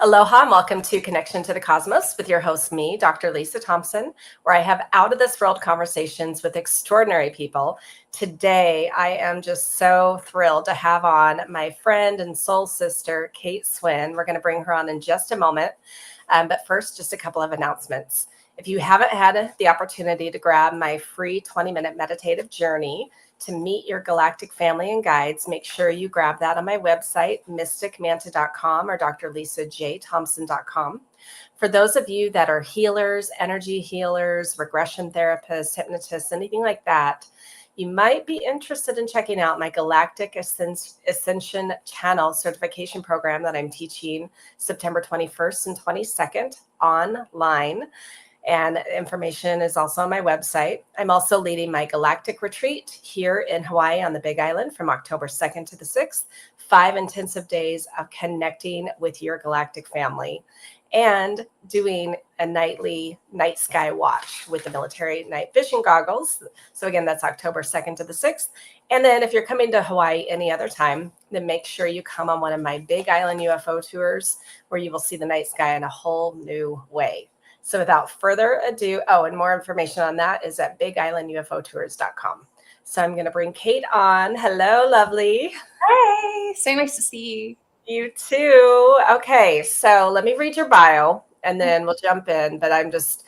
Aloha and welcome to Connection to the Cosmos with your host, me, Dr. Lisa Thompson, where I have out-of-this-world conversations with extraordinary people. Today, I am just so thrilled to have on my friend and soul sister, Kate Swinn. We're going to bring her on in just a moment. But first, just a couple of announcements. If you haven't had the opportunity to grab my free 20-minute meditative journey to meet your galactic family and guides, make sure you grab that on my website, mysticmanta.com or drlisajthompson.com. For those of you that are healers, energy healers, regression therapists, hypnotists, anything like that, you might be interested in checking out my Galactic Ascension Channel certification program that I'm teaching September 21st and 22nd online. And information is also on my website. I'm also leading my Galactic Retreat here in Hawaii on the Big Island from October 2nd to the 6th, 5 intensive days of connecting with your galactic family and doing a nightly night sky watch with the military night vision goggles. So again, that's October 2nd to the 6th. And then if you're coming to Hawaii any other time, then make sure you come on one of my Big Island UFO tours where you will see the night sky in a whole new way. So without further ado, and more information on that is at bigislandufotours.com. So I'm going to bring Kate on. Hello, lovely. Hi, so nice to see you. You too. Okay, so let me read your bio and then we'll jump in. But I'm just,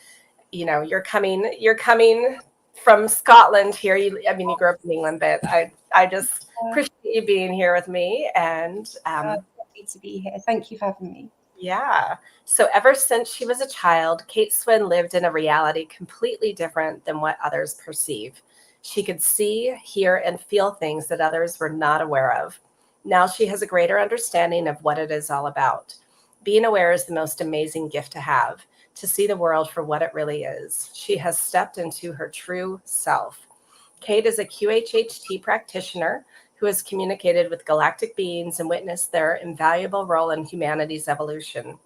you're coming from Scotland here. You grew up in England, but I just appreciate you being here with me. And happy to be here. Thank you for having me. Yeah. So ever since she was a child, Kate Swinn lived in a reality completely different than what others perceive. She could see, hear, and feel things that others were not aware of. Now she has a greater understanding of what it is all about. Being aware is the most amazing gift to have, to see the world for what it really is. She has stepped into her true self. Kate is a QHHT practitioner who has communicated with galactic beings and witnessed their invaluable role in humanity's evolution.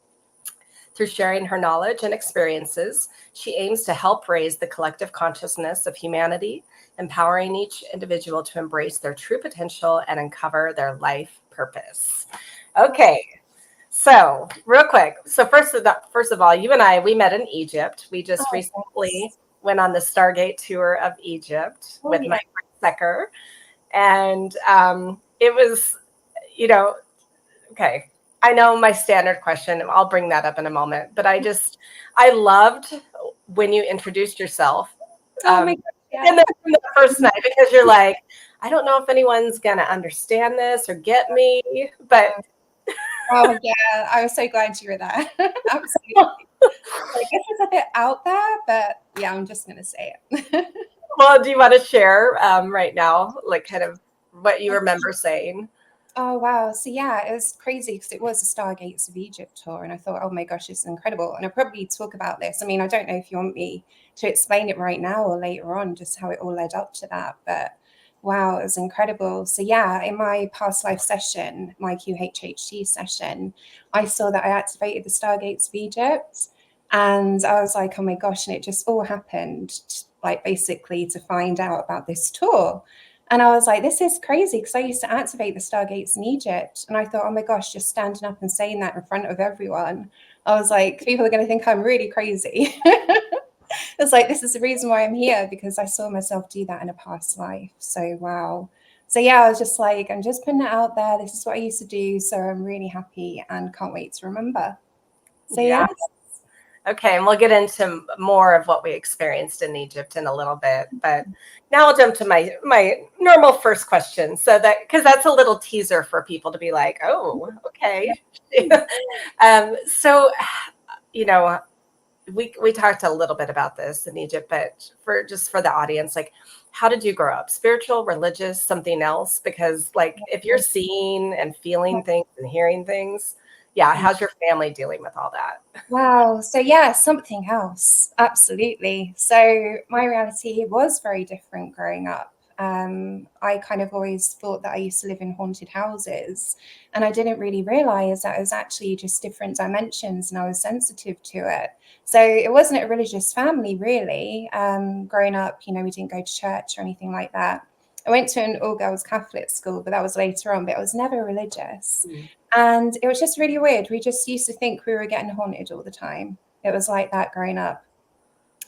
Through sharing her knowledge and experiences, she aims to help raise the collective consciousness of humanity, empowering each individual to embrace their true potential and uncover their life purpose. Okay, so real quick. So first of all, you and I, we met in Egypt. We just recently went on the Stargate tour of Egypt with my friend Secker. And it was, okay, I know my standard question. I'll bring that up in a moment. But I loved when you introduced yourself in the first night, because you're like, I don't know if anyone's going to understand this or get me. But oh, yeah, I was so glad you were there. Absolutely. I guess it's a bit out there, but yeah, I'm just going to say it. Well, do you want to share right now, like kind of what you remember saying? Oh, wow. So yeah, it was crazy because it was the Stargates of Egypt tour. And I thought, oh my gosh, it's incredible. And I'll probably talk about this. I mean, I don't know if you want me to explain it right now or later on, just how it all led up to that. But wow, it was incredible. So yeah, in my past life session, my QHHT session, I saw that I activated the Stargates of Egypt. And I was like, oh my gosh. And it just all happened, like basically to find out about this tour. And I was like, this is crazy, because I used to activate the Stargates in Egypt. And I thought, oh my gosh, just standing up and saying that in front of everyone, I was like, people are going to think I'm really crazy. It's like, this is the reason why I'm here, because I saw myself do that in a past life. So, wow. So, yeah, I was just like, I'm just putting it out there. This is what I used to do. So I'm really happy and can't wait to remember. So, yeah. Okay, and we'll get into more of what we experienced in Egypt in a little bit, but now I'll jump to my normal first question. So because that's a little teaser for people to be like, oh, okay. So, we talked a little bit about this in Egypt, but for the audience, like, how did you grow up? Spiritual, religious, something else? Because like, if you're seeing and feeling things and hearing things, yeah, how's your family dealing with all that? Wow. So yeah, something else. Absolutely. So my reality was very different growing up. I kind of always thought that I used to live in haunted houses, and I didn't really realize that it was actually just different dimensions, and I was sensitive to it. So it wasn't a religious family, really. Growing up, we didn't go to church or anything like that. I went to an all-girls Catholic school, but that was later on, but it was never religious. And it was just really weird. We just used to think we were getting haunted all the time. It was like that growing up.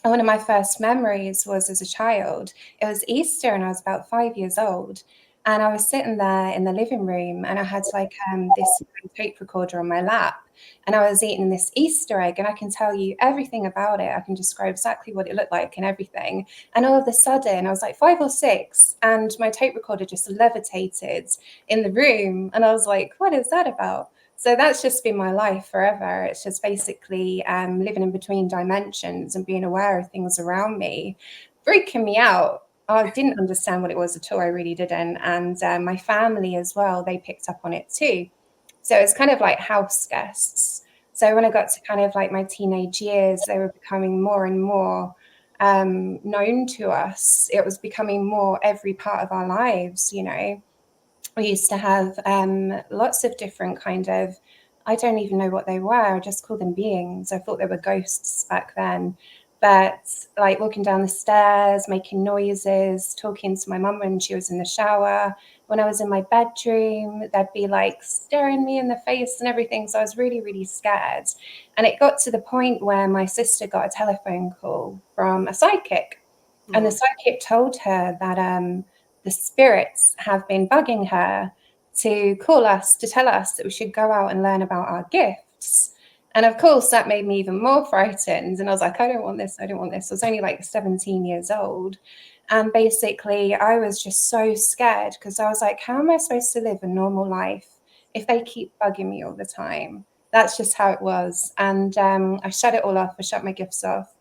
And one of my first memories was as a child. It was Easter and I was about 5 years old. And I was sitting there in the living room and I had like this tape recorder on my lap. And I was eating this Easter egg, and I can tell you everything about it. I can describe exactly what it looked like and everything. And all of a sudden, I was like 5 or 6, and my tape recorder just levitated in the room. And I was like, what is that about? So that's just been my life forever. It's just basically living in between dimensions and being aware of things around me, freaking me out. I didn't understand what it was at all. I really didn't. And my family as well, they picked up on it too. So it's kind of like house guests. So when I got to kind of like my teenage years, they were becoming more and more known to us. It was becoming more every part of our lives, you know. We used to have lots of different kind of, I don't even know what they were. I just call them beings. I thought they were ghosts back then. But like walking down the stairs, making noises, talking to my mum when she was in the shower. When I was in my bedroom, they'd be like staring me in the face and everything. So I was really, really scared. And it got to the point where my sister got a telephone call from a psychic. And the psychic told her that the spirits have been bugging her to call us to tell us that we should go out and learn about our gifts. And of course, that made me even more frightened. And I was like, I don't want this. I don't want this. I was only like 17 years old. And basically, I was just so scared because I was like, how am I supposed to live a normal life if they keep bugging me all the time? That's just how it was. And I shut it all off. I shut my gifts off.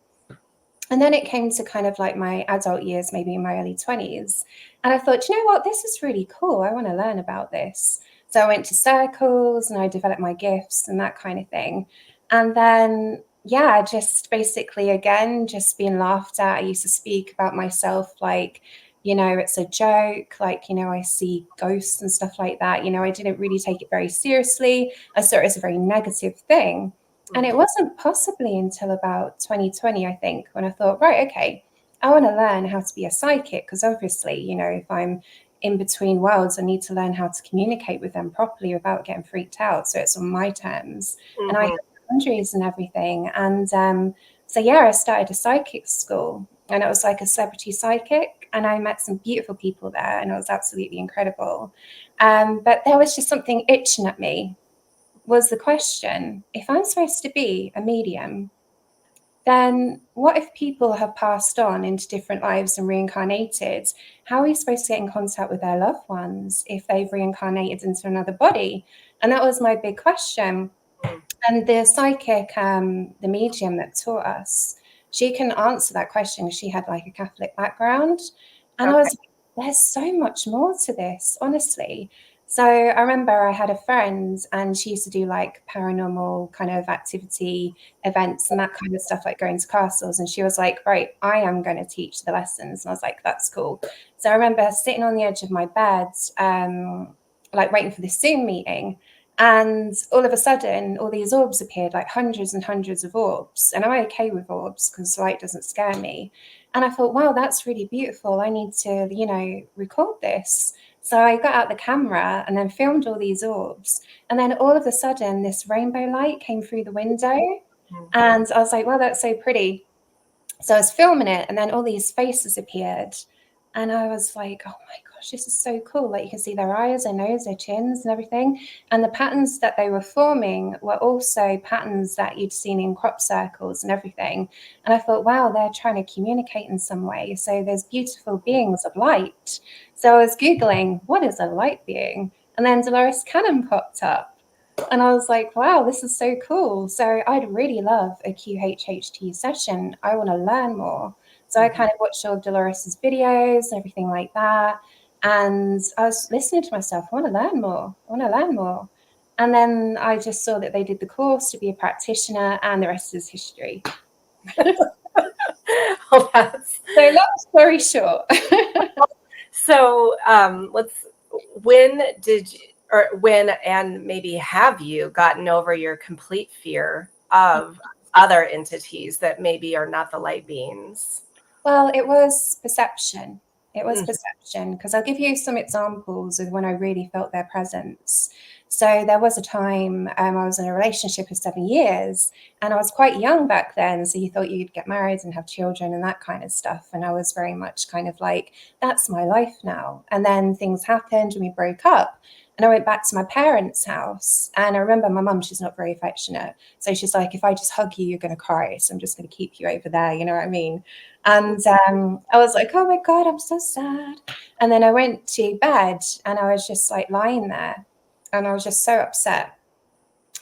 And then it came to kind of like my adult years, maybe in my early 20s. And I thought, you know what, this is really cool. I want to learn about this. So I went to circles and I developed my gifts and that kind of thing. And then, yeah, just basically, again, just being laughed at. I used to speak about myself like, you know, it's a joke, like, you know, I see ghosts and stuff like that. You know, I didn't really take it very seriously. I saw it as a very negative thing. And it wasn't possibly until about 2020, I think, when I thought, right, okay, I want to learn how to be a psychic because obviously, you know, if I'm in between worlds, I need to learn how to communicate with them properly without getting freaked out. So it's on my terms. And I have boundaries and everything. And so, yeah, I started a psychic school and it was like a celebrity psychic. And I met some beautiful people there and it was absolutely incredible. But there was just something itching at me was the question, if I'm supposed to be a medium, then what if people have passed on into different lives and reincarnated? How are we supposed to get in contact with their loved ones if they've reincarnated into another body? And that was my big question. And the psychic, the medium that taught us, she can answer that question. She had like a Catholic background. And I was like, there's so much more to this, honestly. So I remember I had a friend and she used to do like paranormal kind of activity events and that kind of stuff, like going to castles. And she was like, right, I am going to teach the lessons. And I was like, that's cool. So I remember sitting on the edge of my bed, like waiting for the Zoom meeting. And all of a sudden, all these orbs appeared, like hundreds and hundreds of orbs. And I'm okay with orbs because light doesn't scare me. And I thought, wow, that's really beautiful. I need to, you know, record this. So I got out the camera and then filmed all these orbs. And then all of a sudden, this rainbow light came through the window. And I was like, wow, that's so pretty. So I was filming it, and then all these faces appeared. And I was like, oh my gosh, this is so cool. Like you can see their eyes, their nose, their chins, and everything. And the patterns that they were forming were also patterns that you'd seen in crop circles and everything. And I thought, wow, they're trying to communicate in some way. So there's beautiful beings of light. So I was Googling, what is a light being? And then Dolores Cannon popped up. And I was like, wow, this is so cool. So I'd really love a QHHT session. I want to learn more. So I kind of watched all of Dolores's videos and everything like that. And I was listening to myself, I want to learn more. I want to learn more. And then I just saw that they did the course to be a practitioner, and the rest is history. Oh, that's So long story short. so. When did you, or when and maybe have you gotten over your complete fear of other entities that maybe are not the light beings? Well, it was perception. It was perception, because I'll give you some examples of when I really felt their presence. So there was a time I was in a relationship for 7 years, and I was quite young back then. So you thought you'd get married and have children and that kind of stuff. And I was very much kind of like, that's my life now. And then things happened and we broke up. And I went back to my parents' house. And I remember my mum, she's not very affectionate. So she's like, if I just hug you, you're going to cry. So I'm just going to keep you over there. You know what I mean? And I was like, oh my God, I'm so sad. And then I went to bed and I was just like lying there. And I was just so upset.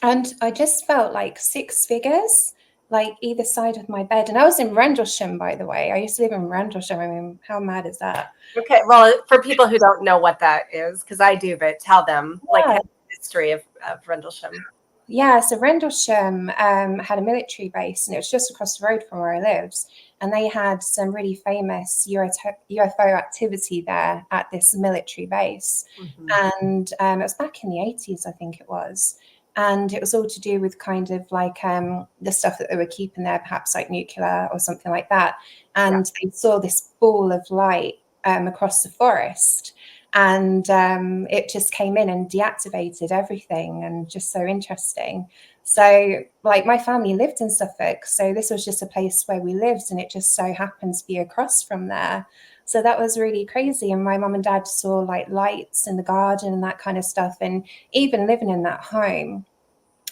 And I just felt like 6 figures, like either side of my bed. And I was in Rendlesham, by the way. I used to live in Rendlesham. I mean, how mad is that? Okay, well, for people who don't know what that is, because I do, but tell them, like, Yeah. the history of Rendlesham. Yeah, so Rendlesham had a military base, and it was just across the road from where I lived. And they had some really famous UFO activity there at this military base. And it was back in the 80s, I think it was. And it was all to do with kind of like the stuff that they were keeping there, perhaps like nuclear or something like that. And they saw this ball of light across the forest. And it just came in and deactivated everything, and just so interesting. So like my family lived in Suffolk, so this was just a place where we lived, and it just so happened to be across from there. So that was really crazy. And my mum and dad saw like lights in the garden and that kind of stuff. And even living in that home,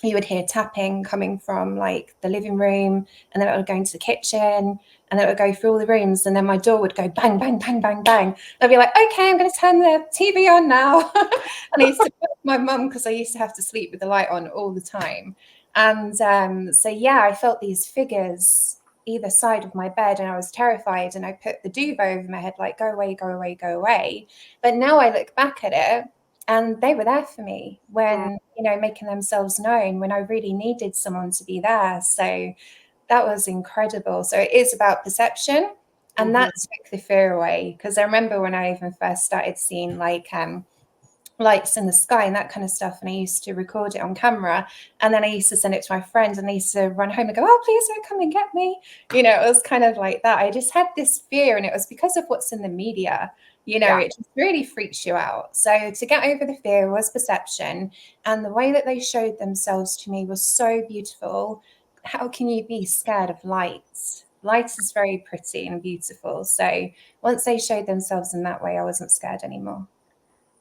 you would hear tapping coming from like the living room, and then it would go into the kitchen, and then it would go through all the rooms, and then my door would go bang, bang, bang, bang, bang. I'd be like, okay, I'm going to turn the TV on now. And I used to put my mum, because I used to have to sleep with the light on all the time. And so, yeah, I felt these figures either side of my bed, and I was terrified, and I put the duvet over my head, like, go away, go away, go away. But now I look back at it, and they were there for me when, you know, making themselves known when I really needed someone to be there. So that was incredible. So it is about perception, and that took the fear away. Because I remember when I even first started seeing like lights in the sky and that kind of stuff, and I used to record it on camera, and then I used to send it to my friends, and I used to run home and go, oh, please don't come and get me. You know, it was kind of like that. I just had this fear, and it was because of what's in the media. You know, it just really freaks you out. So to get over the fear was perception, and the way that they showed themselves to me was so beautiful. How can you be scared of lights? Light is very pretty and beautiful. So once they showed themselves in that way, I wasn't scared anymore.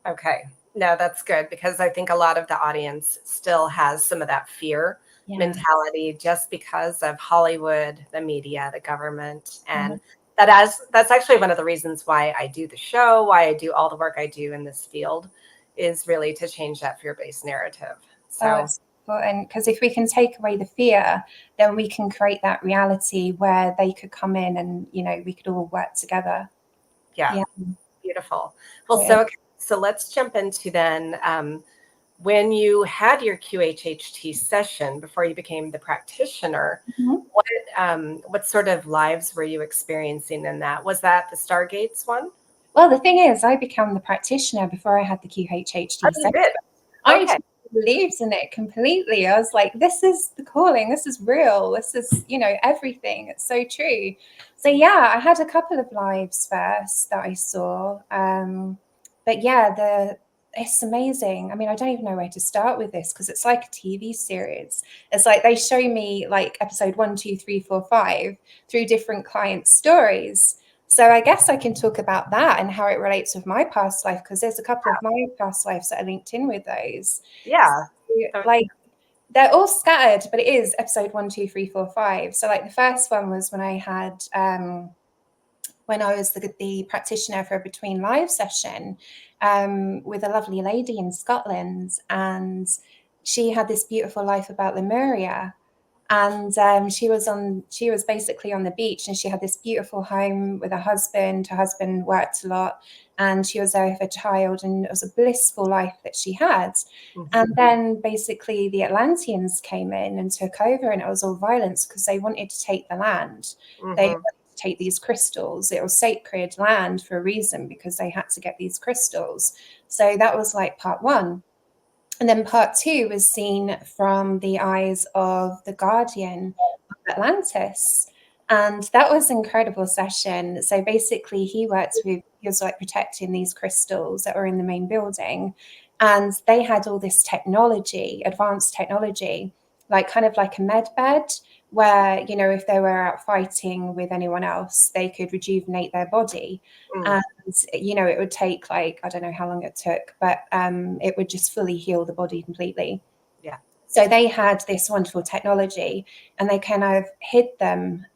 Okay. No, that's good, because I think a lot of the audience still has some of that fear mentality just because of Hollywood, the media, the government. And that's actually one of the reasons why I do the show, why I do all the work I do in this field, is really to change that fear-based narrative. So it's important, because if we can take away the fear, then we can create that reality where they could come in and, you know, we could all work together. yeah. Beautiful. Well, so let's jump into then when you had your QHHT session before you became the practitioner. What sort of lives were you experiencing in that? Was that the Stargates one? Well, the thing is, I became the practitioner before I had the QHHT session. I just believed in it completely. I was like, this is the calling. This is real. This is, you know, everything. It's so true. So yeah, I had a couple of lives first that I saw. But yeah, it's amazing. I mean, I don't even know where to start with this, because it's like a TV series. It's like they show me like episode 1, 2, 3, 4, 5 through different clients' stories. So I guess I can talk about that and how it relates with my past life, because there's a couple of my past lives that are linked in with those. Yeah. So, like, they're all scattered, but it is episode 1, 2, 3, 4, 5. So like the first one was when I had when I was the practitioner for a Between Live session with a lovely lady in Scotland, and she had this beautiful life about Lemuria. And she was basically on the beach, and she had this beautiful home with her husband. Her husband worked a lot, and she was there with her child, and it was a blissful life that she had. And then basically the Atlanteans came in and took over, and it was all violence because they wanted to take the land. They wanted to take these crystals. It was sacred land for a reason, because they had to get these crystals. So that was like part one. And then part two was seen from the eyes of the guardian of Atlantis. And that was an incredible session. So basically he was like protecting these crystals that were in the main building. And they had all this technology, advanced technology, like kind of like a med bed, where, you know, if they were out fighting with anyone else, they could rejuvenate their body. Mm. And, you know, it would take like, I don't know how long it took, but it would just fully heal the body completely. Yeah. So they had this wonderful technology, and they kind of hid them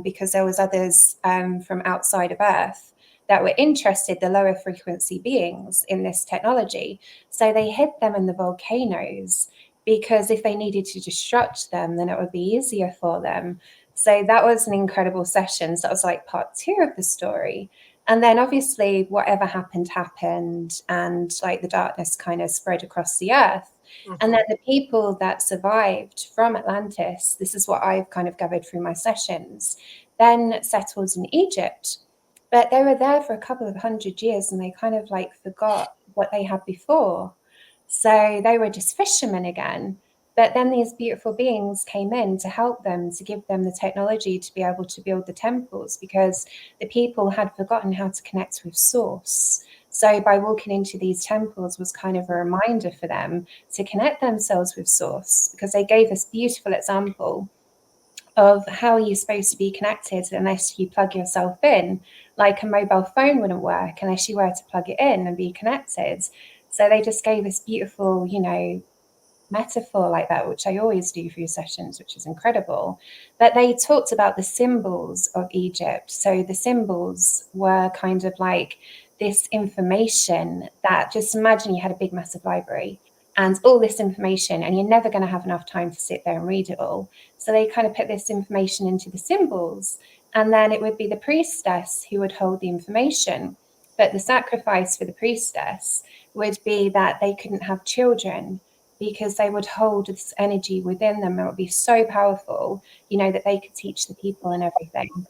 because there was others from outside of Earth that were interested, the lower frequency beings, in this technology. So they hid them in the volcanoes, because if they needed to destruct them, then it would be easier for them. So that was an incredible session. So that was like part 2 of the story. And then obviously whatever happened, and like the darkness kind of spread across the earth. And then the people that survived from Atlantis, this is what I've kind of gathered through my sessions, then settled in Egypt. But they were there for a couple of 100 years, and they kind of like forgot what they had before. So they were just fishermen again. But then these beautiful beings came in to help them, to give them the technology to be able to build the temples, because the people had forgotten how to connect with Source. So by walking into these temples was kind of a reminder for them to connect themselves with Source, because they gave this beautiful example of how you're supposed to be connected unless you plug yourself in. Like a mobile phone wouldn't work unless you were to plug it in and be connected. So they just gave this beautiful, you know, metaphor like that, which I always do through sessions, which is incredible. But they talked about the symbols of Egypt. So the symbols were kind of like this information that, just imagine you had a big, massive library and all this information, and you're never going to have enough time to sit there and read it all. So they kind of put this information into the symbols, and then it would be the priestess who would hold the information. But the sacrifice for the priestess would be that they couldn't have children, because they would hold this energy within them. It would be so powerful, you know, that they could teach the people and everything.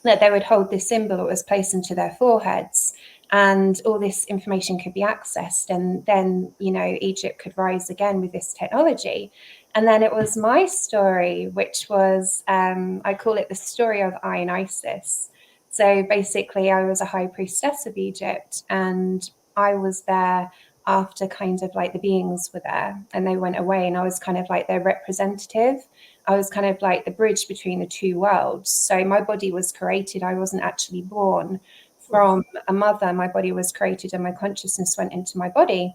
That they would hold this symbol that was placed into their foreheads, and all this information could be accessed. And then, you know, Egypt could rise again with this technology. And then it was my story, which was, I call it the story of I and Isis. So basically, I was a high priestess of Egypt, and I was there after kind of like the beings were there and they went away, and I was kind of like their representative. I was kind of like the bridge between the two worlds. So my body was created. I wasn't actually born from a mother. My body was created and my consciousness went into my body.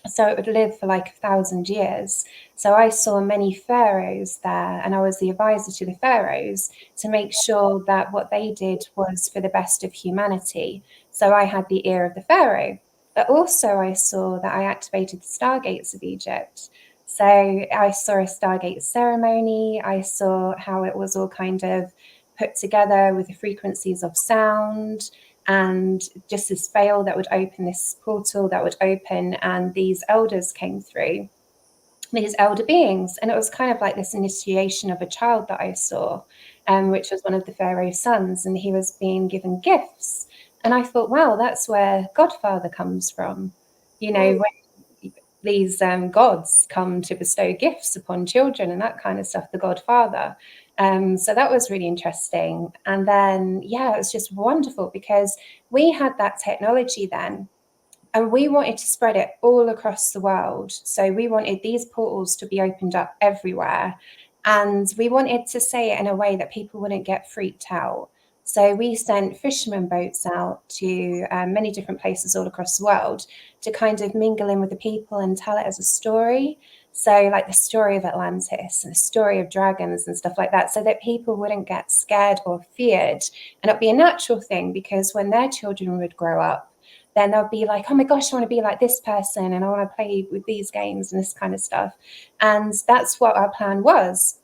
So it would live for like 1,000 years. So I saw many pharaohs there, and I was the advisor to the pharaohs to make sure that what they did was for the best of humanity. So I had the ear of the pharaoh. But also I saw that I activated the stargates of Egypt. So I saw a stargate ceremony. I saw how it was all kind of put together with the frequencies of sound, and just this veil that would open, this portal that would open, and these elders came through, these elder beings. And it was kind of like this initiation of a child that I saw, which was one of the Pharaoh's sons, and he was being given gifts. And I thought, wow, that's where Godfather comes from. You know, when these gods come to bestow gifts upon children and that kind of stuff, the Godfather. So that was really interesting. And then, yeah, it was just wonderful because we had that technology then, and we wanted to spread it all across the world. So we wanted these portals to be opened up everywhere. And we wanted to say it in a way that people wouldn't get freaked out. So we sent fishermen boats out to many different places all across the world to kind of mingle in with the people and tell it as a story. So like the story of Atlantis and the story of dragons and stuff like that, so that people wouldn't get scared or feared. And it'd be a natural thing, because when their children would grow up, then they'll be like, oh my gosh, I want to be like this person, and I want to play with these games and this kind of stuff. And that's what our plan was.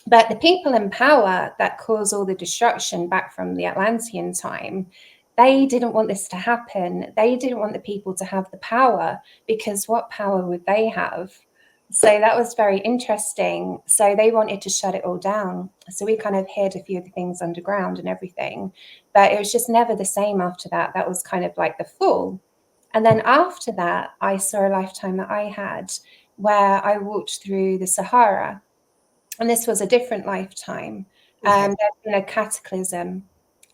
But the people in power that cause all the destruction back from the Atlantean time, they didn't want this to happen. They didn't want the people to have the power, because what power would they have? So that was very interesting. So they wanted to shut it all down. So we kind of hid a few of the things underground and everything. But it was just never the same after that. That was kind of like the fall. And then after that, I saw a lifetime that I had where I walked through the Sahara. And this was a different lifetime. Okay. There'd been a cataclysm,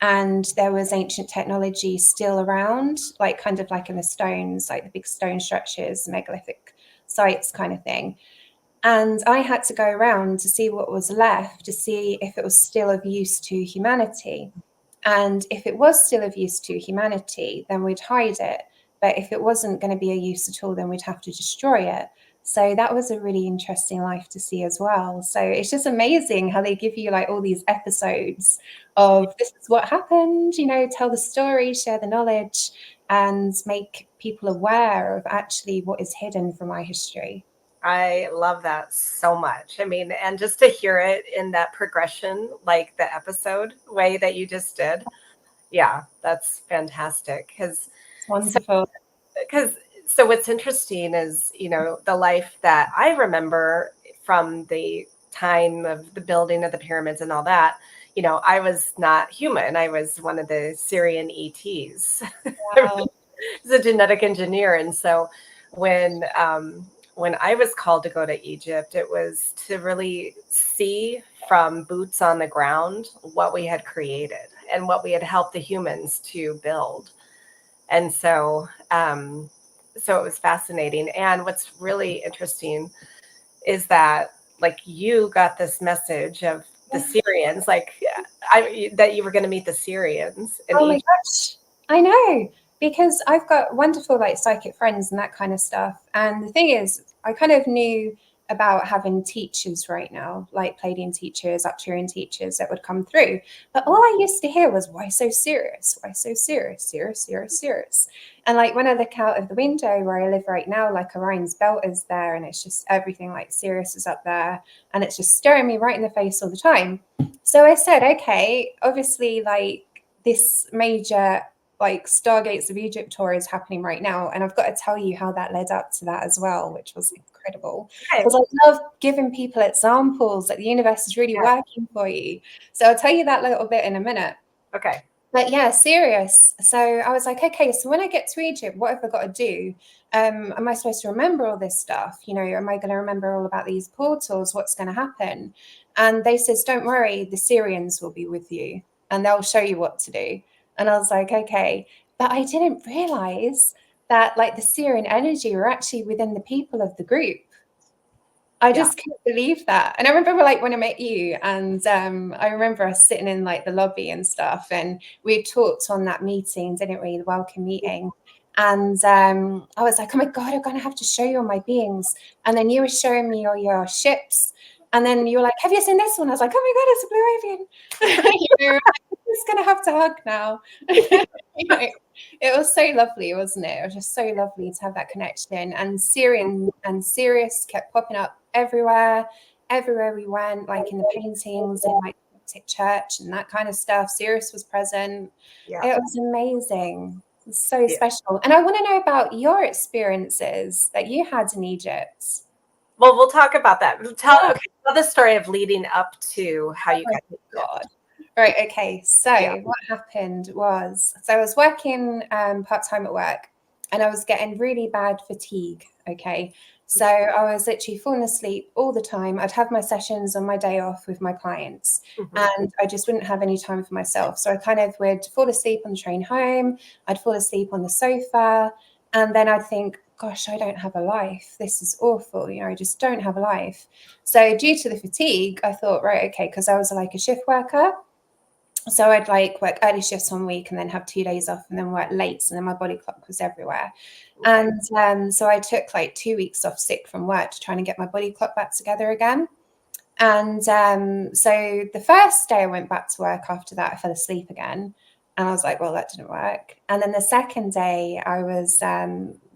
and there was ancient technology still around, like kind of like in the stones, like the big stone structures, megalithic sites kind of thing. And I had to go around to see what was left, to see if it was still of use to humanity. And if it was still of use to humanity, then we'd hide it. But if it wasn't going to be a use at all, then we'd have to destroy it. So that was a really interesting life to see as well. So it's just amazing how they give you like all these episodes of this is what happened, you know, tell the story, share the knowledge, and make people aware of actually what is hidden from our history. I love that so much. I mean, and just to hear it in that progression, like the episode way that you just did. Yeah, that's fantastic. It's wonderful. So what's interesting is, you know, the life that I remember from the time of the building of the pyramids and all that, you know, I was not human. I was one of the Syrian ETs. Wow. As a genetic engineer. And so when I was called to go to Egypt, it was to really see from boots on the ground what we had created and what we had helped the humans to build. And so it was fascinating. And what's really interesting is that like you got this message of the Syrians, like that you were going to meet the Syrians in Oh my Egypt. gosh, I know, because I've got wonderful like psychic friends and that kind of stuff. And the thing is, I kind of knew about having teachers right now, like Palladian teachers, Arcturian teachers that would come through. But all I used to hear was, why so serious? Why so serious? Serious, serious, serious. And like when I look out of the window where I live right now, like Orion's belt is there and it's just everything like Sirius is up there and it's just staring me right in the face all the time. So I said, okay, obviously like this major like Stargates of Egypt tour is happening right now. And I've got to tell you how that led up to that as well, which was incredible. Okay. Because I love giving people examples that the universe is really working for you. So I'll tell you that little bit in a minute. Okay. But yeah, serious. So I was like, okay, so when I get to Egypt, what have I got to do? Am I supposed to remember all this stuff? You know, am I going to remember all about these portals? What's going to happen? And they says, don't worry, the Syrians will be with you and they'll show you what to do. And I was like, okay. But I didn't realize that like the Syrian energy were actually within the people of the group. I just couldn't believe that. And I remember like when I met you and I remember us sitting in like the lobby and stuff and we talked on that meeting, didn't we? The welcome meeting. And I was like, oh my God, I'm going to have to show you all my beings. And then you were showing me all your ships. And then you were like, have you seen this one? I was like, oh my God, it's a blue avian. You know, I'm just going to have to hug now. You know, it was so lovely, wasn't it? It was just so lovely to have that connection. And Syrian and Sirius kept popping up everywhere we went, like in the paintings in like the Coptic church and that kind of stuff. Sirius was present. Yeah. It was amazing. It was so special. And I want to know about your experiences that you had in Egypt. Well, we'll talk about that. Tell the story of leading up to how you got to God. Right, okay. So what happened was, so I was working part-time at work and I was getting really bad fatigue, okay? So I was literally falling asleep all the time. I'd have my sessions on my day off with my clients and I just wouldn't have any time for myself. So I kind of would fall asleep on the train home. I'd fall asleep on the sofa and then I'd think, gosh, I don't have a life. This is awful. You know, I just don't have a life. So due to the fatigue, I thought, right, okay, because I was like a shift worker. So I'd like work early shifts 1 week and then have 2 days off and then work late. And then my body clock was everywhere. And so I took like 2 weeks off sick from work to try and get my body clock back together again. And so the first day I went back to work after that, I fell asleep again. And I was like, well, that didn't work. And then the second day I was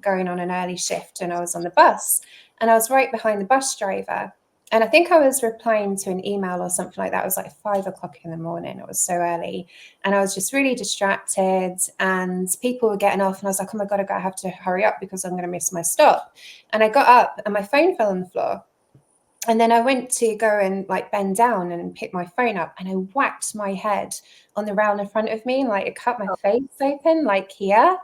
going on an early shift and I was on the bus and I was right behind the bus driver. And I think I was replying to an email or something like that. It was like 5 o'clock in the morning. It was so early. And I was just really distracted and people were getting off. And I was like, oh my God, I have to hurry up because I'm going to miss my stop. And I got up and my phone fell on the floor. And then I went to go and like bend down and pick my phone up and I whacked my head on the rail in front of me and like it cut my face open like here.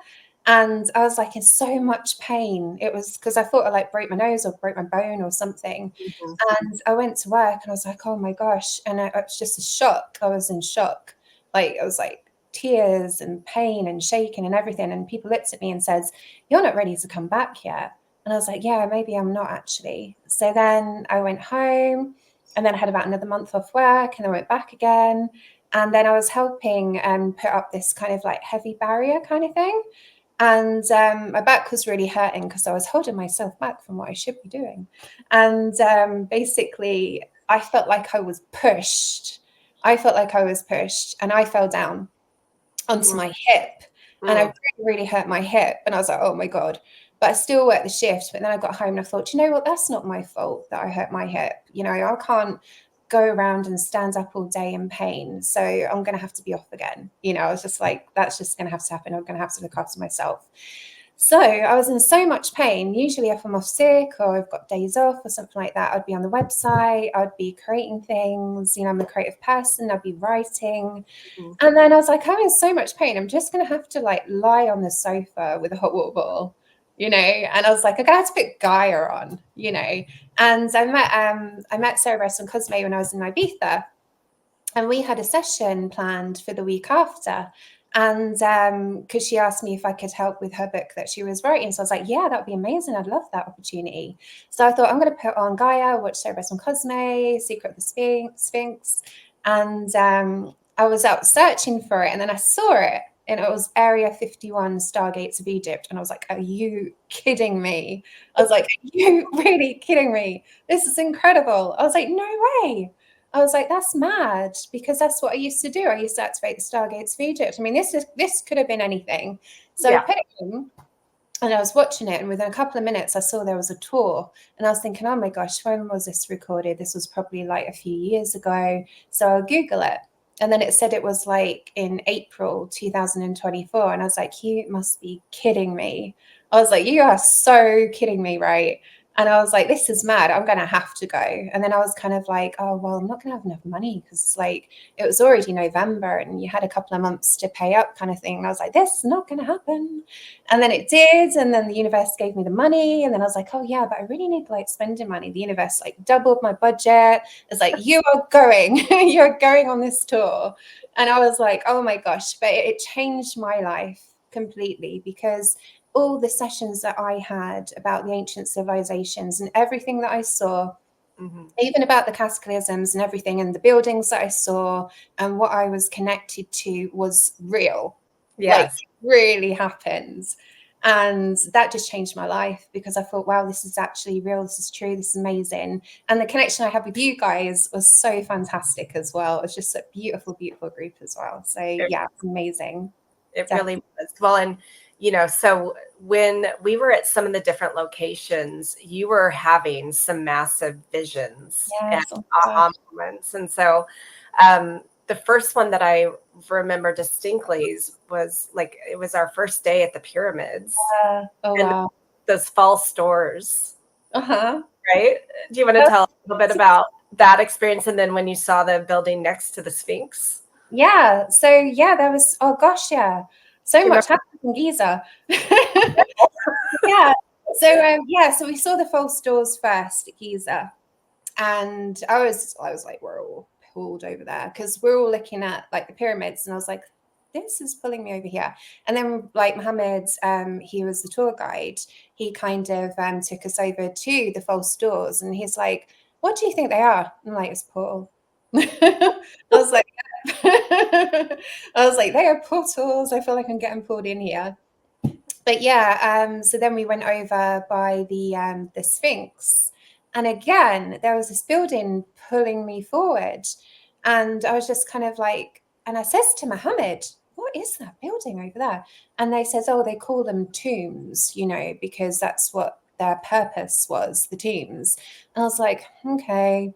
And I was like in so much pain. It was because I thought I like broke my nose or broke my bone or something. And I went to work and I was like, oh my gosh. And it was just a shock. I was in shock. Like, I was like, tears and pain and shaking and everything. And people looked at me and says, "You're not ready to come back yet." And I was like, "Yeah, maybe I'm not actually." So then I went home, and then I had about another month off work, and I went back again. And then I was helping put up this kind of like heavy barrier kind of thing. And my back was really hurting because I was holding myself back from what I should be doing. And basically, I felt like I was pushed. I felt like I was pushed, and I fell down onto my hip, and I really, really hurt my hip. And I was like, "Oh my God." But I still worked the shift. But then I got home and I thought, you know what? That's not my fault that I hurt my hip. You know, I can't go around and stand up all day in pain. So I'm going to have to be off again. You know, I was just like, that's just going to have to happen. I'm going to have to look after myself. So I was in so much pain. Usually if I'm off sick or I've got days off or something like that, I'd be on the website, I'd be creating things. You know, I'm a creative person, I'd be writing. And then I was like, I'm in so much pain. I'm just going to have to like lie on the sofa with a hot water bottle, you know? And I was like, I'm going to have to put Gaia on, you know? And I met Sarah Bress and Cosme when I was in Ibiza, and we had a session planned for the week after. And because she asked me if I could help with her book that she was writing. So I was like, yeah, that would be amazing. I'd love that opportunity. So I thought, I'm going to put on Gaia, watch Sarah Bress and Cosme, Secret of the Sphinx. And I was out searching for it, and then I saw it, and it was Area 51, Stargates of Egypt. And I was like, are you kidding me? I was like, are you really kidding me? This is incredible. I was like, no way. I was like, that's mad, because that's what I used to do. I used to activate the Stargates of Egypt. I mean, this could have been anything. So I put it in, and I was watching it, and within a couple of minutes, I saw there was a tour, and I was thinking, oh my gosh, when was this recorded? This was probably like a few years ago. So I'll Google it. And then it said it was like in April 2024. And I was like, you must be kidding me. I was like, you are so kidding me, right? And I was like, this is mad. I'm going to have to go. And then I was kind of like, oh, well, I'm not going to have enough money, because like it was already November and you had a couple of months to pay up kind of thing. And I was like, this is not going to happen. And then it did. And then the universe gave me the money. And then I was like, oh yeah, but I really need like spending money. The universe like doubled my budget. It's like, you are going, you're going on this tour. And I was like, oh my gosh, but it changed my life completely, because all the sessions that I had about the ancient civilizations and everything that I saw, even about the cataclysms and everything, and the buildings that I saw and what I was connected to was real. Yes. Like really happened. And that just changed my life, because I thought, wow, this is actually real. This is true. This is amazing. And the connection I had with you guys was so fantastic as well. It was just a beautiful, beautiful group as well. So yeah, it's amazing. It definitely was. Well, and you know, so when we were at some of the different locations, you were having some massive visions and aha moments. And so the first one that I remember distinctly was like, it was our first day at the pyramids. Oh, wow. Those false doors. Uh-huh. Right? Do you want to tell a little bit about that experience, and then when you saw the building next to the Sphinx? Yeah. So yeah, there was, oh gosh, yeah. So much happened in Giza. Yeah. So so we saw the false doors first at Giza. And I was like, we're all pulled over there, because we're all looking at like the pyramids, and I was like, this is pulling me over here. And then like Mohammed, he was the tour guide. He kind of took us over to the false doors, and he's like, what do you think they are? I'm like, it's portal. I was like, they are portals. I feel like I'm getting pulled in here. But yeah, so then we went over by the Sphinx, and again there was this building pulling me forward, and I was just kind of like, and I says to Mohammed, what is that building over there? And they says, oh, they call them tombs, you know, because that's what their purpose was, the tombs. And I was like, okay.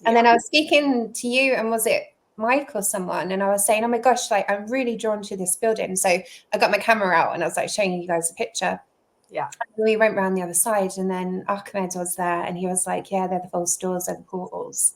And then I was speaking to you, and was it Mike or someone, and I was saying, oh my gosh, like I'm really drawn to this building. So I got my camera out and I was like showing you guys a picture. Yeah. And we went around the other side, and then Ahmed was there, and he was like, yeah, they're the false doors, they're the portals.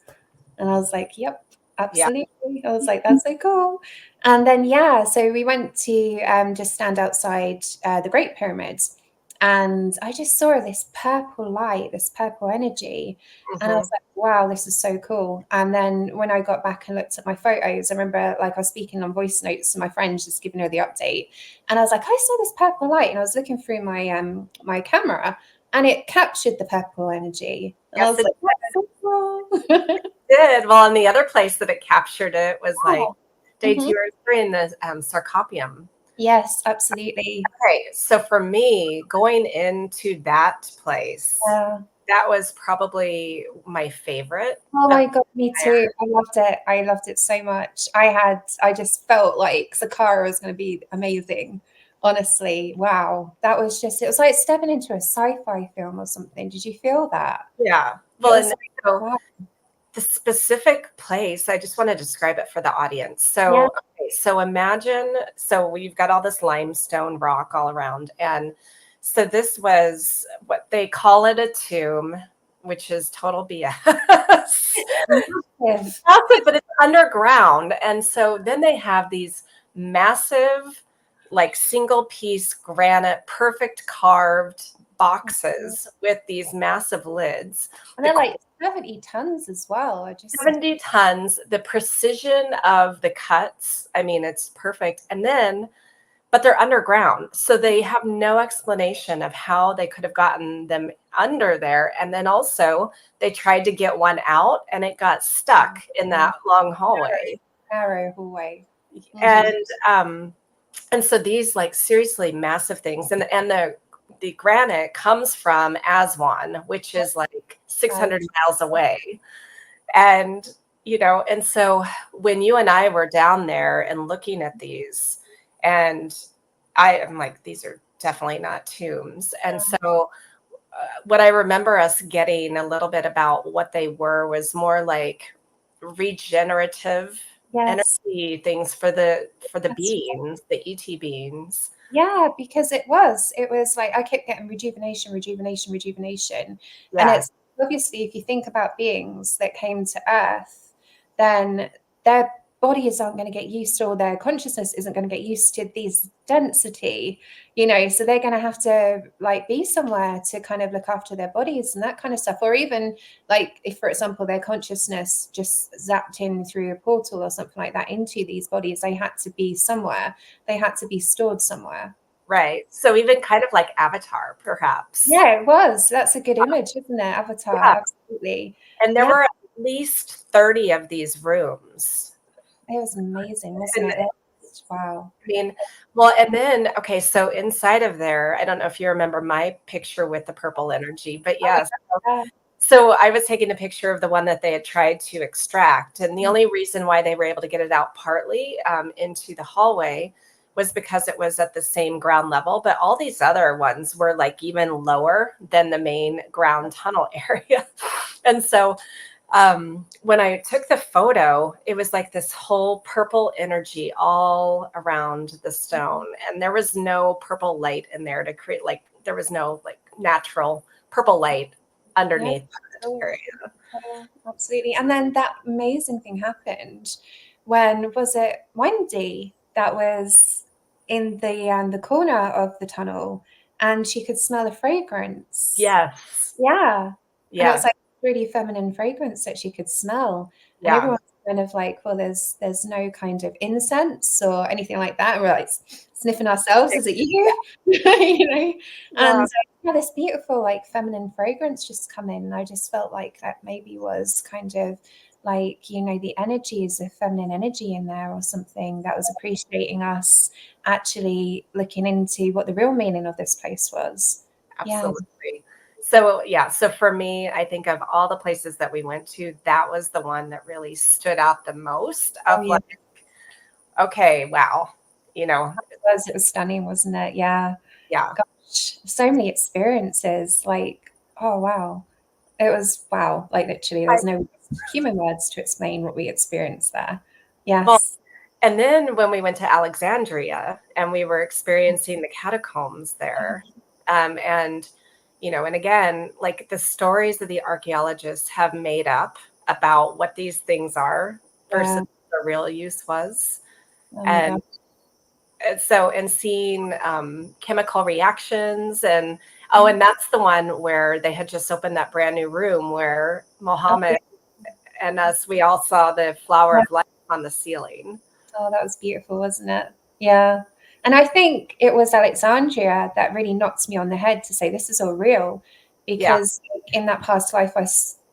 And I was like, yep, absolutely. Yeah. I was like, that's so cool. And then so we went to just stand outside the Great Pyramids. And I just saw this purple light, this purple energy. And I Mhm. was like, wow, this is so cool. And then when I got back and looked at my photos, I remember like I was speaking on voice notes to my friends, just giving her the update. And I was like, I saw this purple light. And I was looking through my camera and it captured the purple energy. And I Yes, was it like, that's so cool. did. Well, and the other place that it captured it was like Oh, day mhm. 2 or 3 in the Sarcoppium. Yes, absolutely. Okay, so for me, going into that place, Yeah. that was probably my favorite Oh of my God, me too. I loved it. I loved it so much. I just felt like Sakara was going to be amazing. Honestly, wow. That was just, it was like stepping into a sci-fi film or something. Did you feel that? yeah. It Well, was and like, so wow. the specific place, I just want to describe it for the audience. Yeah. So, okay, so imagine, so we've got all this limestone rock all around. And so this was what they call it a tomb, which is total BS. Massive. Massive, but it's underground. And so then they have these massive, like single piece granite, perfect carved boxes with these massive lids. And The they're like 70 tons as well. I just, 70 tons, the precision of the cuts, I mean, it's perfect. And then, but they're underground. So they have no explanation of how they could have gotten them under there. And then also, they tried to get one out and it got stuck in that long hallway. narrow hallway. And um, and so these like seriously massive things, and the granite comes from Aswan, which is like 600 miles away. And, and so when you and I were down there and looking at these, and I am like, these are definitely not tombs. And so what I remember us getting a little bit about what they were was more like regenerative Yes. energy things for the That's beings, the ET beings. Yeah, because it was like I kept getting rejuvenation, rejuvenation, rejuvenation. And Yeah, it's obviously if you think about beings that came to Earth, then their bodies aren't going to get used to, or their consciousness isn't going to get used to these density, so they're going to have to like be somewhere to kind of look after their bodies and that kind of stuff. Or even like if, for example, their consciousness just zapped in through a portal or something like that into these bodies, they had to be somewhere, they had to be stored somewhere. right. So even kind of like Avatar, perhaps. Yeah, it was. That's a good image, isn't it? Avatar, Yeah. absolutely. And there Yeah, were at least 30 of these rooms. it was amazing, wasn't And it? Wow. I mean, well, and then, okay, so inside of there, I don't know if you remember my picture with the purple energy, but Oh, yes. yeah. So I was taking a picture of the one that they had tried to extract. And the only reason why they were able to get it out partly into the hallway was because it was at the same ground level. But all these other ones were like even lower than the main ground tunnel area. And so when I took the photo, it was like this whole purple energy all around the stone. And there was no purple light in there to create, like, there was no like natural purple light Yeah. underneath that Oh, area. absolutely. And then that amazing thing happened when, was it Wendy that was in the corner of the tunnel and she could smell a fragrance? Yes. Yeah. And it was Yeah. like really feminine fragrance that she could smell. And Yeah. everyone's kind of like, well, there's no kind of incense or anything like that. And we're like sniffing ourselves, is it you? Yeah. And yeah, this beautiful like feminine fragrance just come in. And I just felt like that maybe was kind of like, the energies of feminine energy in there or something that was appreciating us actually looking into what the real meaning of this place was. Yeah. Absolutely. So, yeah. So for me, I think of all the places that we went to, that was the one that really stood out the most Oh, of yeah. like, okay, wow, you know, It was stunning, wasn't it? Yeah. yeah. Gosh, so many experiences. Like, oh wow. It was wow. Like literally, I, there's no human words to explain what we experienced there. well, Yes. and then when we went to Alexandria and we were experiencing the catacombs there, and and again, like the stories that the archaeologists have made up about what these things are versus Yeah. what the real use was, Oh my and God. and seeing chemical reactions and that's the one where they had just opened that brand new room where Mohammed and us, we all saw the flower of life on the ceiling. Oh, that was beautiful, wasn't it? Yeah. And I think it was Alexandria that really knocked me on the head to say this is all real, because in that past life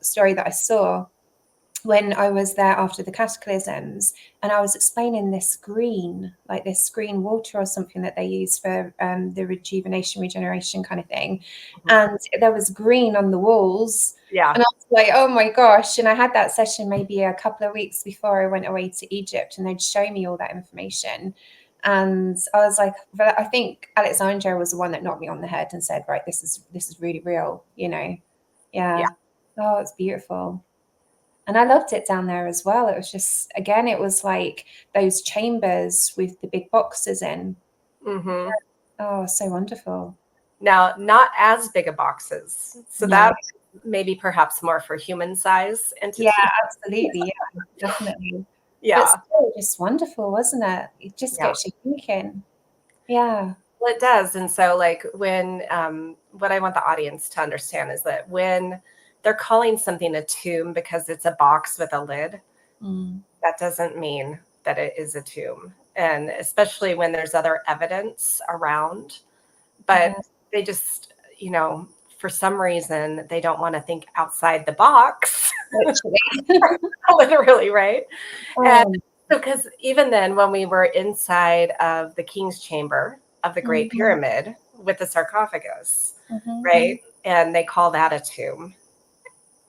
story that I saw, when I was there after the cataclysms, and I was explaining this green water or something that they use for the regeneration kind of thing. And there was green on the walls. Yeah. And I was like, oh my gosh. And I had that session maybe a couple of weeks before I went away to Egypt, and they'd show me all that information. And I was like, but I think Alexandra was the one that knocked me on the head and said, right, this is really real, you know? Yeah. Oh, it's beautiful. And I loved it down there as well. It was just, again, it was like those chambers with the big boxes in. Mm-hmm. Oh, so wonderful. Now, not as big a boxes. So No. that maybe perhaps more for human size entities. Yeah, absolutely. Yeah, definitely. Yeah. But still just wonderful, wasn't it? It just gets you thinking. Yeah. Well, it does. And so like when, what I want the audience to understand is that when they're calling something a tomb because it's a box with a lid, that doesn't mean that it is a tomb. And especially when there's other evidence around, but they just, you know, for some reason, they don't want to think outside the box. Literally, right? And because even then, when we were inside of the King's Chamber of the Great Pyramid with the sarcophagus, right? And they call that a tomb.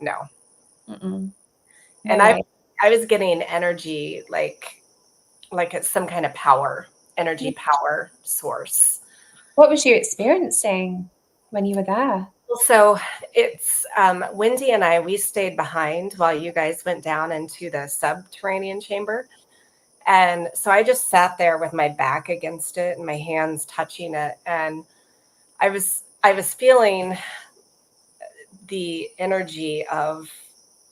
No. And I was getting energy like it's some kind of power, energy power source. What was you experiencing when you were there? So it's Wendy and I, we stayed behind while you guys went down into the subterranean chamber. And so I just sat there with my back against it and my hands touching it. And I was feeling the energy of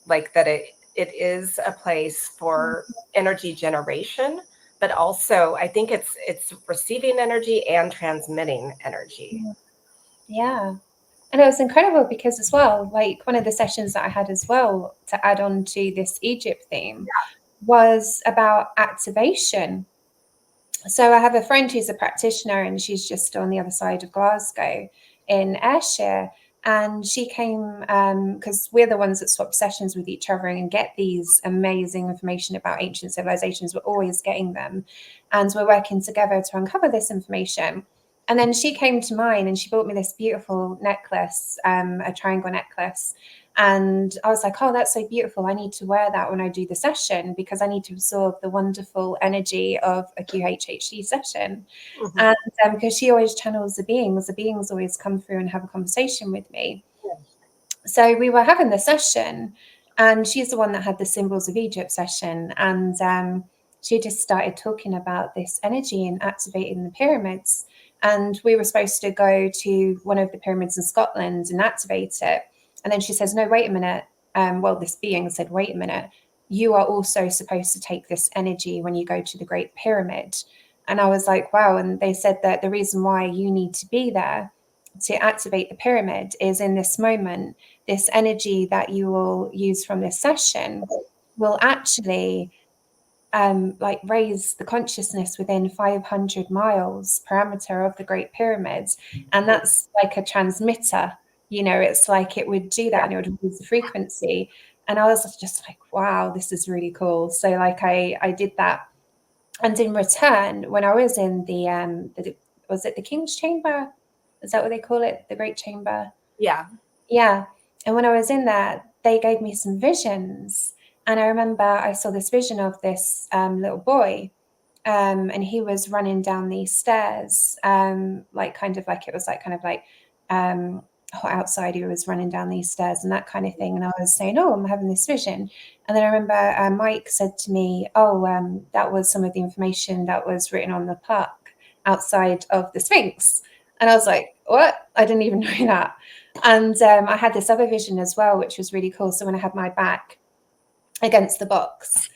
like that it is a place for energy generation, but also I think it's receiving energy and transmitting energy. Yeah. And it was incredible because as well, like one of the sessions that I had as well to add on to this Egypt theme was about activation. So I have a friend who's a practitioner, and she's just on the other side of Glasgow in Ayrshire. And she came because we're the ones that swap sessions with each other and get these amazing information about ancient civilizations. We're always getting them. And we're working together to uncover this information. And then she came to mine and she bought me this beautiful necklace, a triangle necklace. And I was like, oh, that's so beautiful. I need to wear that when I do the session because I need to absorb the wonderful energy of a QHHT session. And because she always channels the beings always come through and have a conversation with me. So we were having the session, and she's the one that had the Symbols of Egypt session. And she just started talking about this energy and activating the pyramids. And we were supposed to go to one of the pyramids in Scotland and activate it. And then she says, no, wait a minute. Well, this being said, wait a minute. You are also supposed to take this energy when you go to the Great Pyramid. And I was like, wow. And they said that the reason why you need to be there to activate the pyramid is in this moment, this energy that you will use from this session will actually like raise the consciousness within 500 miles parameter of the Great Pyramids. And that's like a transmitter, you know, it's like it would do that and it would raise the frequency. And I was just like, wow, this is really cool. So like I did that. And in return, when I was in was it the King's Chamber? Is that what they call it? The Great Chamber? Yeah. Yeah. And when I was in there, they gave me some visions. And I remember I saw this vision of this little boy. And he was running down these stairs, like kind of like it was like kind of like outside. He was running down these stairs and that kind of thing. And I was saying, "Oh, I'm having this vision." And then I remember Mike said to me, "Oh, that was some of the information that was written on the plaque outside of the Sphinx." And I was like, "What? I didn't even know that." And I had this other vision as well, which was really cool. So when I had my back against the box,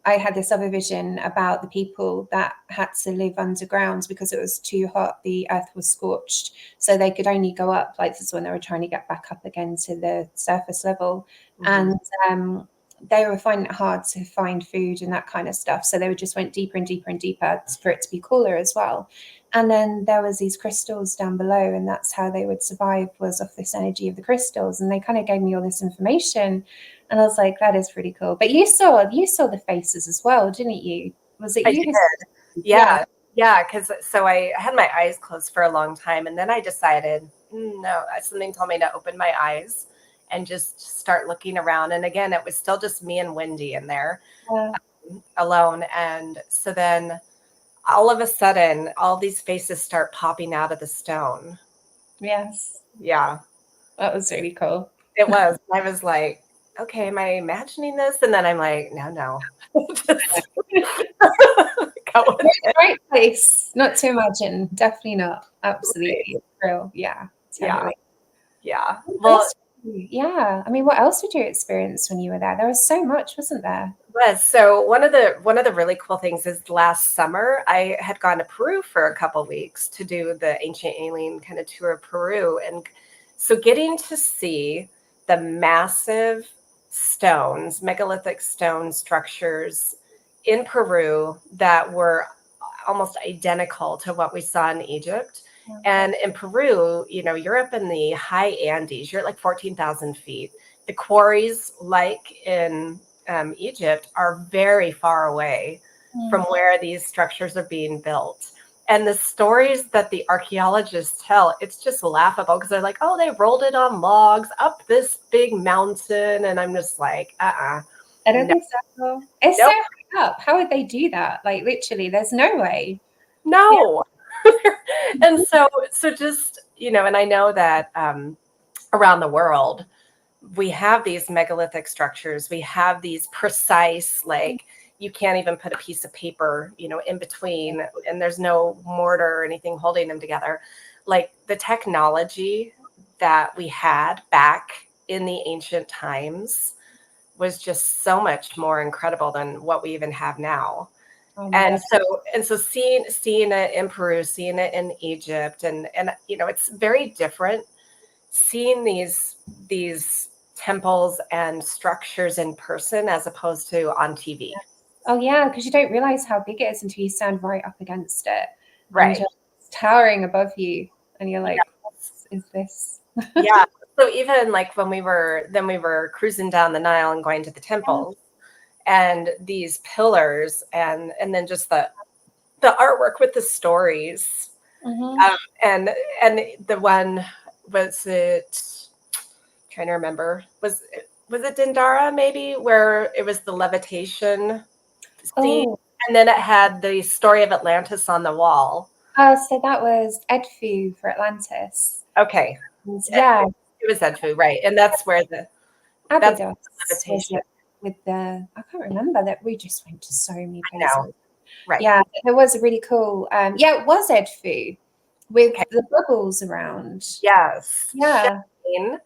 I had this other vision about the people that had to live underground because it was too hot. The earth was scorched, so they could only go up. Like, this is when they were trying to get back up again to the surface level. Mhm. And they were finding it hard to find food and that kind of stuff. So they just went deeper and deeper and deeper for it to be cooler as well. And then there was these crystals down below, and that's how they would survive, was off this energy of the crystals. And they kind of gave me all this information. And I was like, that is pretty cool. But you saw the faces as well, didn't you? Was it I you did. who? Yeah. Yeah. Because so I had my eyes closed for a long time. And then I decided, no, something told me to open my eyes and just start looking around. And again, it was still just me and Wendy in there Yeah. alone. And so then all of a sudden, all these faces start popping out of the stone. Yes. Yeah. That was really cool. It was. I was like, okay, am I imagining this? And then I'm like, no. Just go with it. Right place. Not to imagine. Definitely not. Absolutely. Real. Yeah. Totally. Yeah. What Well, else yeah. I mean, what else did you experience when you were there? There was so much, wasn't there? so one of the really cool things is last summer I had gone to Peru for a couple weeks to do the ancient alien kind of tour of Peru, and so getting to see the massive stones, megalithic stone structures in Peru that were almost identical to what we saw in Egypt. Yeah. And in Peru, you're up in the high Andes, you're at like 14,000 feet. The quarries, like in Egypt, are very far away from where these structures are being built. And the stories that the archaeologists tell, it's just laughable because they're like, oh, they rolled it on logs up this big mountain. And I'm just like, I don't think so. It's Nope. so high up. How would they do that? Like, literally, there's no way. No. And so just, and I know that around the world, we have these megalithic structures. We have these precise, like, you can't even put a piece of paper, in between, and there's no mortar or anything holding them together. Like, the technology that we had back in the ancient times was just so much more incredible than what we even have now. Oh And so seeing it in Peru, seeing it in Egypt, and it's very different seeing these temples and structures in person as opposed to on TV. Oh yeah, because you don't realize how big it is until you stand right up against it, and Right. just towering above you, and you're like, Yeah. what is this? Yeah. So even like when we were cruising down the Nile and going to the temples, and these pillars, and then just the artwork with the stories. And the one, was it, trying to remember, was it Dendara maybe, where it was the levitation scene, and then it had the story of Atlantis on the wall. So that was Edfu for Atlantis. Okay. Yeah, It was Edfu, right? And that's where the Abydos levitation. with the, I can't remember, that we just went to so many I know. places. Right. Yeah, there was a really cool. Yeah, it was Edfu with the bubbles around. Yes. Yeah. Showing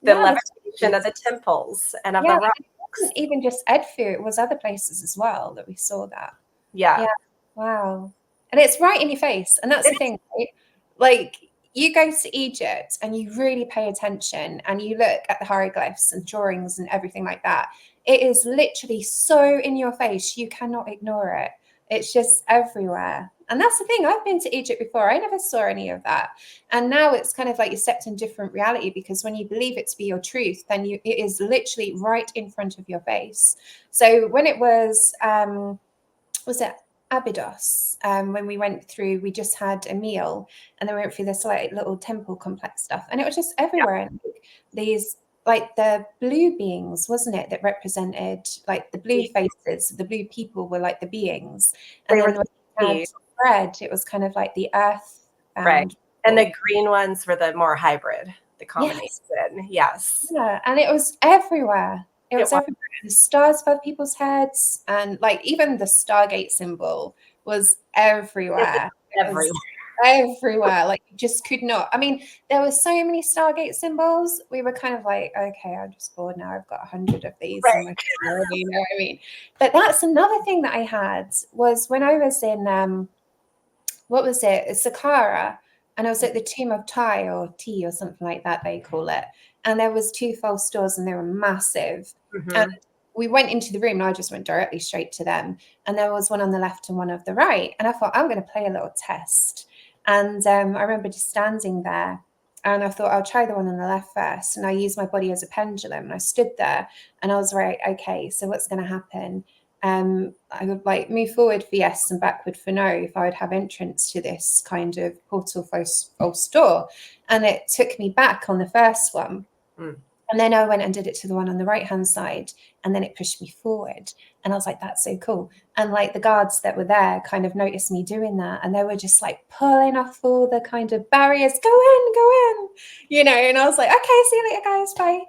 the levitation of the temples and of the rocks. It wasn't even just Edfu, it was other places as well that we saw that. Yeah. Wow. And it's right in your face. And that's the thing, right? Like, you go to Egypt and you really pay attention and you look at the hieroglyphs and drawings and everything like that. It is literally so in your face, you cannot ignore it. It's just everywhere. And that's the thing. I've been to Egypt before. I never saw any of that. And now it's kind of like you're stepped in different reality, because when you believe it to be your truth, then it is literally right in front of your face. So when it was it Abydos, when we went through, we just had a meal and then we went through this like little temple complex stuff, and it was just everywhere. And these, like, the blue beings, wasn't it, that represented, like, the blue faces, the blue people were like the beings, and then when we had bread, it was kind of like the earth, right, and the green ones were the more hybrid, the combination. Yes. Yeah, and it was everywhere. It was everywhere. The stars above people's heads, and like even the Stargate symbol was everywhere. Everywhere. everywhere. Like, you just could not. I mean, there were so many Stargate symbols. We were kind of like, okay, I'm just bored now. I've got 100 of these in my phone, you know what I mean? But that's another thing that I had was when I was in what was it? Saqqara, and I was at the Tomb of Ti or T or something like that they call it. And there was two false doors, and they were massive. And we went into the room, and I just went directly straight to them. And there was one on the left and one on the right. And I thought, I'm going to play a little test. And I remember just standing there, and I thought, I'll try the one on the left first. And I used my body as a pendulum, and I stood there, and I was like, okay, so what's going to happen? I would like move forward for yes and backward for no if I would have entrance to this kind of portal false door. And it took me back on the first one. And then I went and did it to the one on the right hand side, and then it pushed me forward. And I was like, that's so cool. And like the guards that were there kind of noticed me doing that, and they were just like pulling off all the kind of barriers, go in, you know. And I was like, okay, see you later, guys, bye.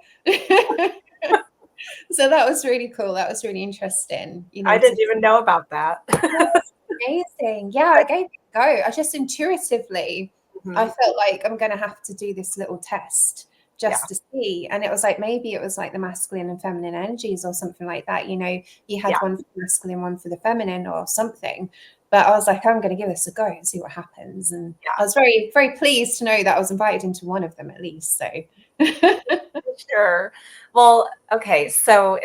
So that was really cool. That was really interesting. You know, I didn't even know about that. that's amazing. Yeah, I gave it a go. I just intuitively, I felt like I'm going to have to do this little test just to see. And it was like, maybe it was like the masculine and feminine energies or something like that. You know, you had one for the masculine, one for the feminine or something. But I was like, I'm going to give this a go and see what happens. And I was very, very pleased to know that I was invited into one of them at least. So Sure. Well, okay. So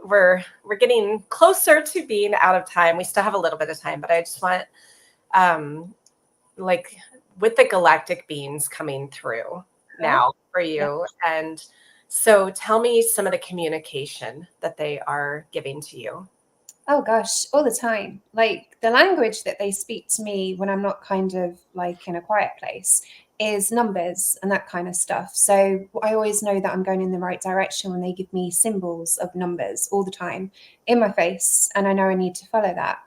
we're getting closer to being out of time. We still have a little bit of time, but I just want like with the galactic beings coming through now for you. And so tell me some of the communication that they are giving to you. Oh gosh, all the time. Like the language that they speak to me when I'm not kind of like in a quiet place is numbers and that kind of stuff. So I always know that I'm going in the right direction when they give me symbols of numbers all the time in my face. And I know I need to follow that.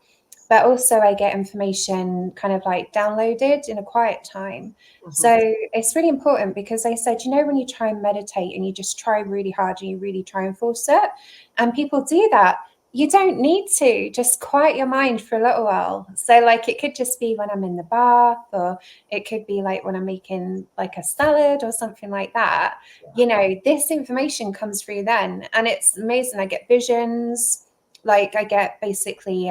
But also I get information kind of like downloaded in a quiet time. So it's really important because they said, you know, when you try and meditate and you just try really hard and you really try and force it, and people do that, you don't need to just quiet your mind for a little while. So like it could just be when I'm in the bath, or it could be like when I'm making like a salad or something like that. You know, this information comes through then, and it's amazing. I get visions, like I get basically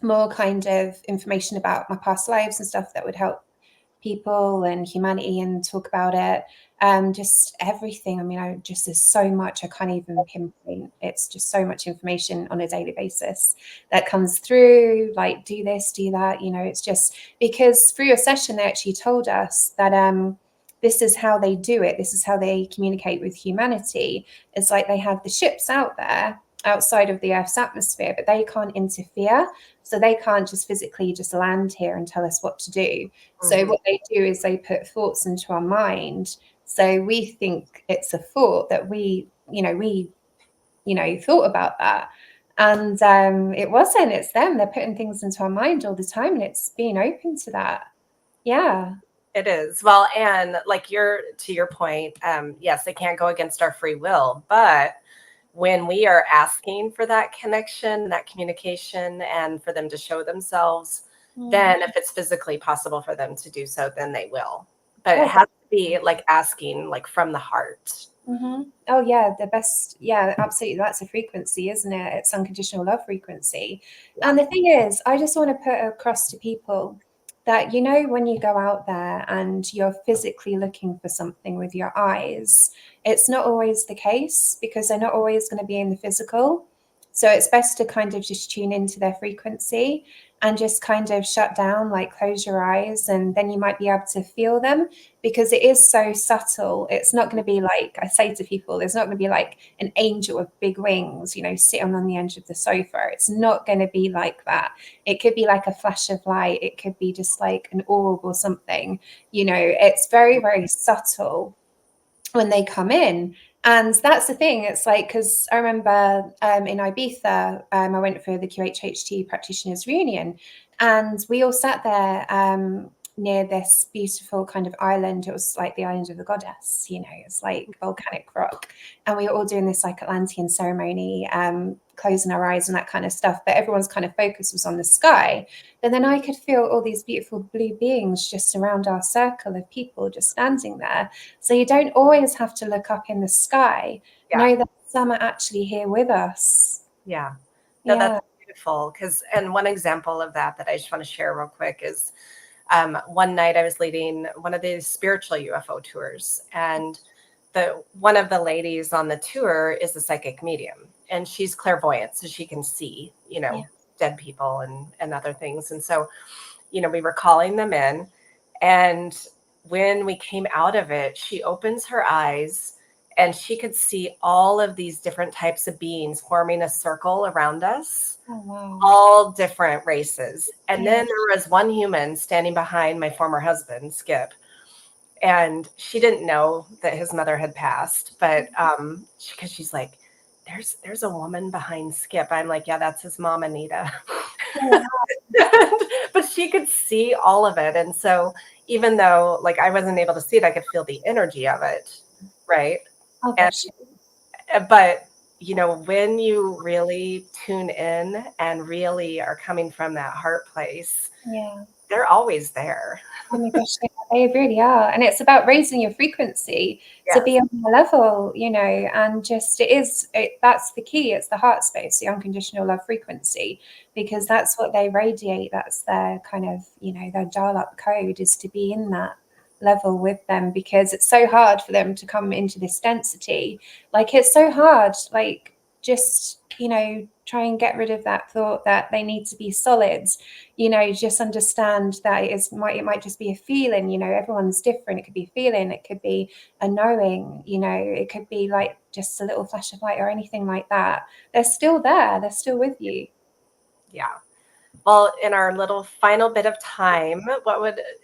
more kind of information about my past lives and stuff that would help people and humanity and talk about it. Just everything. I mean, there's so much I can't even pinpoint. It's just so much information on a daily basis that comes through, like do this, do that. You know, it's just because through your session, they actually told us that this is how they do it. This is how they communicate with humanity. It's like they have the ships out there outside of the Earth's atmosphere, but they can't interfere. So they can't just physically just land here and tell us what to do. So what they do is they put thoughts into our mind. So we think it's a thought that we thought about that. And it wasn't, it's them. They're putting things into our mind all the time, and it's being open to that. Yeah. It is. Well, and like to your point, yes, they can't go against our free will, but when we are asking for that connection, that communication, and for them to show themselves, then if it's physically possible for them to do so, then they will. But it has to be like asking like from the heart. Oh yeah, the best. Yeah, absolutely. That's a frequency, isn't it? It's unconditional love frequency. And the thing is, I just want to put across to people that, you know, when you go out there and you're physically looking for something with your eyes, it's not always the case because they're not always going to be in the physical. So it's best to kind of just tune into their frequency and just kind of shut down, like close your eyes, and then you might be able to feel them because it is so subtle. It's not going to be like, I say to people, there's not going to be like an angel with big wings, you know, sitting on the edge of the sofa. It's not going to be like that. It could be like a flash of light. It could be just like an orb or something. You know, it's very, very subtle when they come in. And that's the thing. It's like, because I remember in Ibiza, I went for the QHHT Practitioners Reunion, and we all sat there near this beautiful kind of island. It was like the island of the goddess, you know, it's like volcanic rock. And we were all doing this like Atlantean ceremony, closing our eyes and that kind of stuff. But everyone's kind of focus was on the sky. But then I could feel all these beautiful blue beings just around our circle of people just standing there. So you don't always have to look up in the sky. Yeah. Know that some are actually here with us. Yeah. No, Yeah. that's beautiful. And one example of that I just want to share real quick is one night I was leading one of these spiritual UFO tours, and one of the ladies on the tour is a psychic medium, and she's clairvoyant, so she can see, dead people and other things. And so, we were calling them in, and when we came out of it, she opens her eyes and she could see all of these different types of beings forming a circle around us. Oh, wow. All different races. And Yeah. then there was one human standing behind my former husband, Skip. And she didn't know that his mother had passed, but because she's like, there's a woman behind Skip. I'm like, yeah, that's his mom, Anita. Oh, wow. But she could see all of it. And so even though like I wasn't able to see it, I could feel the energy of it. Right. Oh, gosh. But when you really tune in and really are coming from that heart place, Yeah. they're always there. Oh my gosh, yeah, they really are. And it's about raising your frequency to Yes. be on the level, and just that's the key. It's the heart space, the unconditional love frequency, because that's what they radiate. That's their kind of, their dial up code is to be in that level with them, because it's so hard for them to come into this density. Like it's so hard, like just, try and get rid of that thought that they need to be solids. Just understand that it might just be a feeling. Everyone's different. It could be a feeling, it could be a knowing, it could be like just a little flash of light or anything like that. They're still there, they're still with you. Yeah. Well, in our little final bit of time,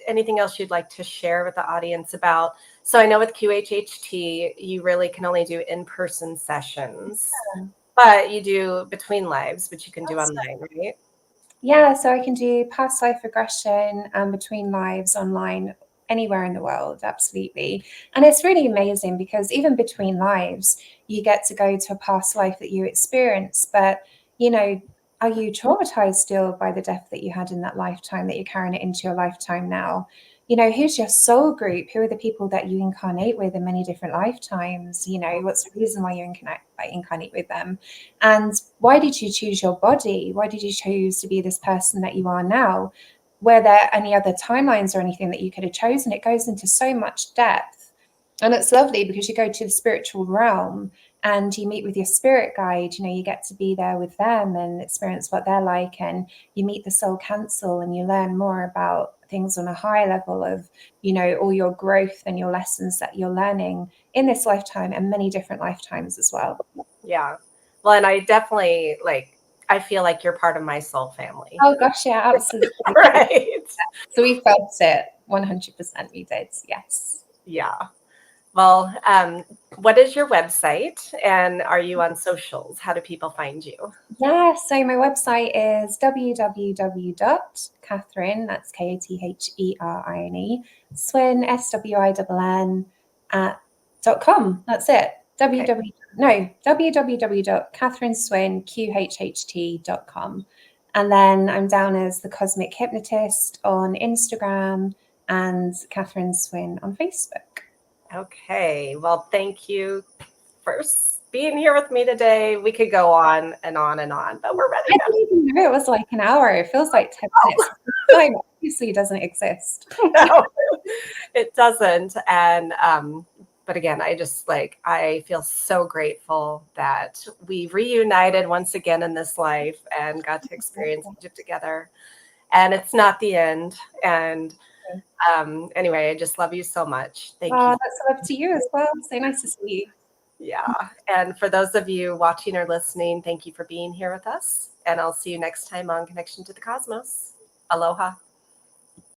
anything else you'd like to share with the audience about? So I know with QHHT, you really can only do in-person sessions, but you do between lives, which you can do online, right? Yeah, so I can do past life regression and between lives online anywhere in the world, absolutely. And it's really amazing because even between lives, you get to go to a past life that you experienced. But, are you traumatized still by the death that you had in that lifetime that you're carrying it into your lifetime now? Who's your soul group? Who are the people that you incarnate with in many different lifetimes? What's the reason why you incarnate with them? And why did you choose your body? Why did you choose to be this person that you are now? Were there any other timelines or anything that you could have chosen? It goes into so much depth. And it's lovely because you go to the spiritual realm and you meet with your spirit guide. You get to be there with them and experience what they're like. And you meet the soul council and you learn more about things on a high level of, all your growth and your lessons that you're learning in this lifetime and many different lifetimes as well. Yeah. Well, and I definitely I feel like you're part of my soul family. Oh gosh, yeah, absolutely. Right. So we felt it 100%. We did, yes. Yeah. Well, what is your website, and are you on socials? How do people find you? Yeah, so my website is www.Catherine, that's KATHERINE, Swinn, SWINN, .com. That's it. www.catherineswinnqhht.com. And then I'm down as the Cosmic Hypnotist on Instagram and Catherine Swinn on Facebook. Okay. Well, thank you for being here with me today. We could go on and on and on, but we're ready. I didn't even know it was like an hour. It feels like 10 minutes. Time obviously doesn't exist. No, it doesn't. And but again, I feel so grateful that we reunited once again in this life and got to experience Egypt together. And it's not the end. And anyway, I just love you so much. Thank you. That's love to you as well. So nice to see you. Yeah. And for those of you watching or listening, thank you for being here with us. And I'll see you next time on Connection to the Cosmos. Aloha.